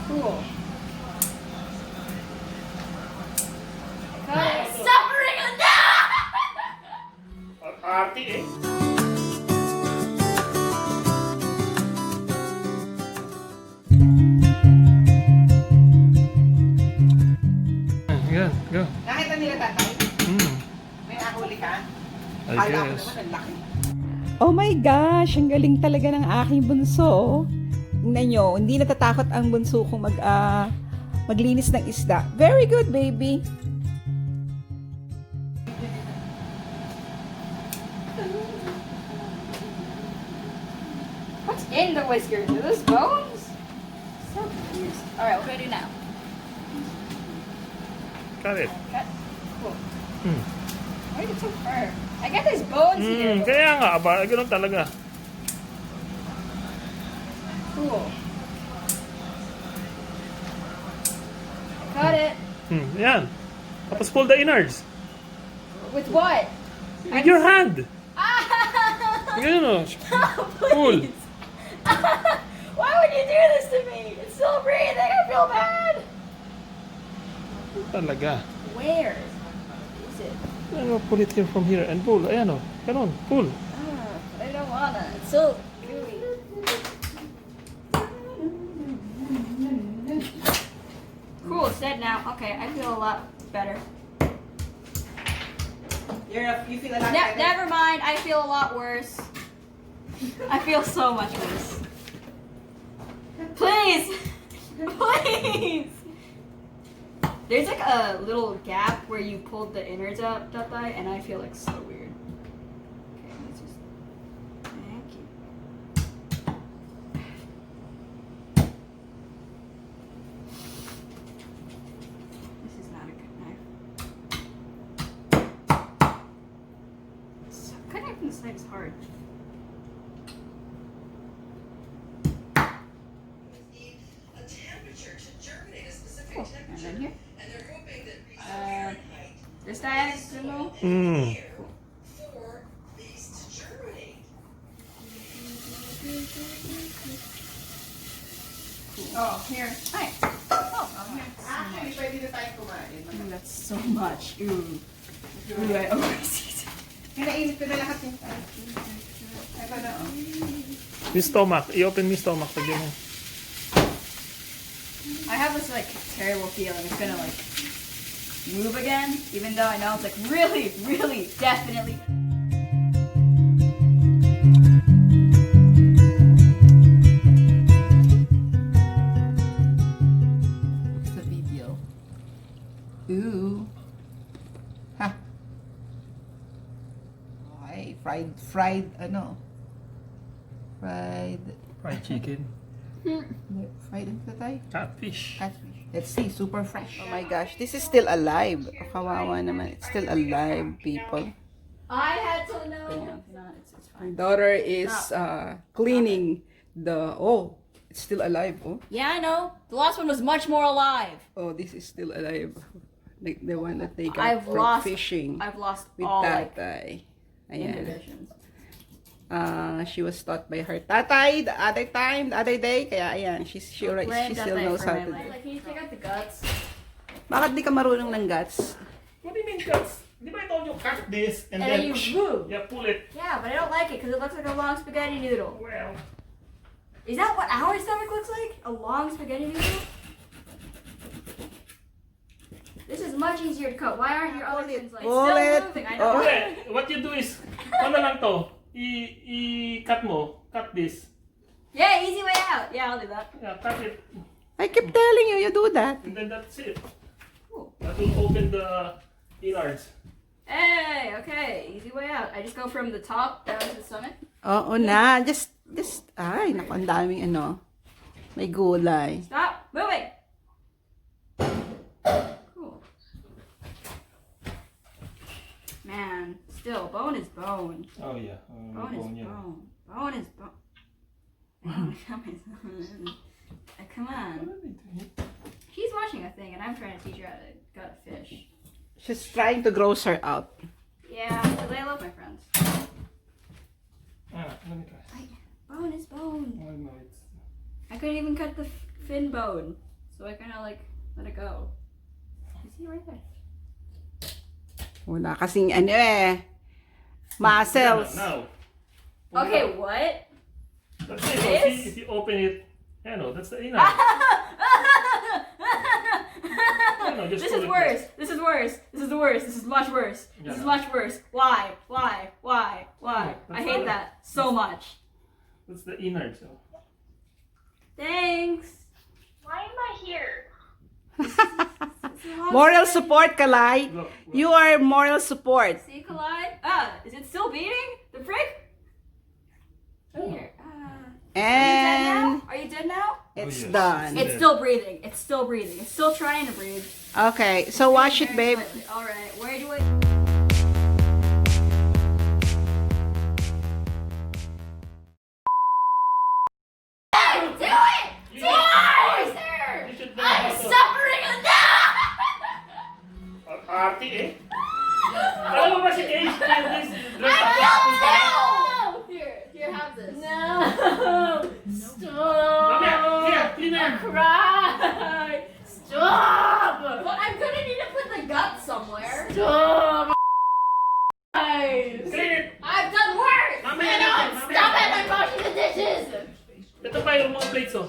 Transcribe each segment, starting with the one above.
Cool. Suffering on that! Arte eh. Yan, go. Nakita nila tatay? May nahuli ka? I Kala ko guess. naman ang laki. Oh my gosh, ang galing talaga ng aking bunso. Tingnan nyo, hindi natatakot ang bunso kong maglinis ng isda. Very good, baby. What's in the whiskers? Are those bones? So confused. Alright, what do I do now? Got it. Cut. Cool. Hmm. Why is it so firm? I got these bones here. Kaya nga, aba, ganoon talaga. Cool. Got it. Yan. Tapos pull the innards. With what? With your hand. Ah! Ganun o. Pull. Please. Why would you do this to me? It's still breathing. I feel bad. Talaga. Where is it? Ano, pull it here from here and pull. Ayan o. Ganon. Pull. I don't wanna. It's so gooey. Cool, it's dead now. Okay, I feel a lot better. You feel a lot better? Never mind, I feel a lot worse. I feel so much worse. Please! Please! There's like a little gap where you pulled the innards out, Tatay, and I feel like so weird. Okay, let's just... Thank you. This is not a good knife. Cutting it from the side is hard. Cool. And then here. This diagonal. Oh, here. Hi. Oh, here. Actually, pwede na tayo kumain. Ooh, that's so much. Ooh. Ooh, I overseas. Kinainit ko na lahat yung tayo. Ito na, oh. Yung stomach. I-open mo yung stomach. Pagyan mo. I have this like terrible feeling it's gonna like move again, even though I know it's like really, really, definitely. It's the video. Ooh. Ha. Okay, fried, Fried chicken. Fried ano tayo? Catfish. Catfish. Let's see, super fresh. Oh my gosh, this is still alive. Kawawa naman. It's still alive, people. I had to know. No, it's My fine. daughter is cleaning the... Oh, it's still alive, oh. Yeah, I know. The last one was much more alive. Oh, this is still alive. Like the one that they got I've from lost. fishing I've lost with all like Tatay. Ayan. inhibitions. She was taught by her tatay the other day. Kaya ayan, she still knows how to do. Like, can you take out the guts? Bakit di ka marunong ng guts? What do you mean cuts? Di ba I told you cut this and, And then you move. Yeah, pull it. Yeah, but I don't like it because it looks like a long spaghetti noodle. Well. Is that what our stomach looks like? A long spaghetti noodle? This is much easier to cut. Why aren't your other things like Pull still it. moving? I know. Okay, what you do is, ano lang to, i-cut mo, cut this. Yeah, easy way out. Yeah, I'll do that. Yeah, cut it, I keep telling you, you do that. and then that's it. Cool. That will open the innards. Hey, okay, easy way out. I just go from the top down to the stomach. Oo na, ay, naku, ang daming may gulay. Stop moving. Cool. Man, still, bone is bone. Oh yeah. Bone is bone. Bone is bone. Come on. She's watching a thing, and I'm trying to teach her how to gut a fish. She's trying to gross her out. Yeah, because I love my friends. Let me try. Bone is bone. Oh no, it's... I couldn't even cut the fin bone. So I kind of like let it go. You see right there. Wala kasing ano eh. Muscles. Now. Okay, what? That's it. This? See, if you open it, that's the inner. Just This pull is it worse. This is worse. This is the worst. This is much worse. This is much worse. Why? Why? Why? Why? I hate that so much. That's the inner. So. Thanks. Why am I here? Moral support, Kalai. Look. You are moral support. See, collide. Is it still beating? The frick? Here. And Are you dead now? it's yes. done. It's still breathing. It's still breathing. It's still trying to breathe. Okay, so wash it, babe. All right. Where do I? Do it! You should learn how to- suffering enough! Arte eh. Alam mo ba si Cage? Here, have this. No! Mamaya, here, cleaner. Cry! Stop! Well, I'm gonna need to put the gut somewhere. Stop! Clean it. I've done worse! Mamaya, Stop it! I'm washing the dishes! Ito pa yung mga plates oh.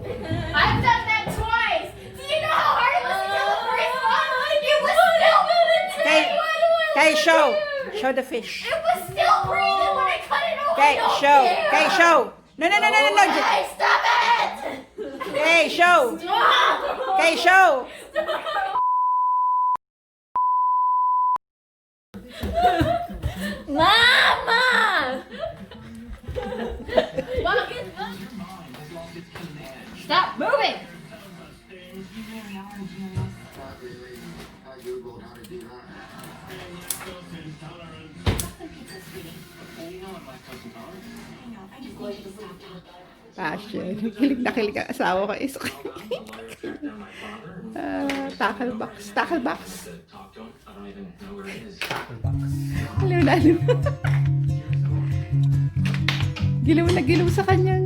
I've done that twice! Do you know how hard it was to kill the first one? It was still moving Hey, today! hey, show the fish. It was still breathing when I cut it open! Okay, show. Okay, show. No. Hey, stop it! Okay, show. Stop! Okay, show. Mama! Bakit ba? Stop moving! Passion. Kilig na kilig ang asawa ko is tackle box. Alam na. Gilaw na gilaw sa kanyang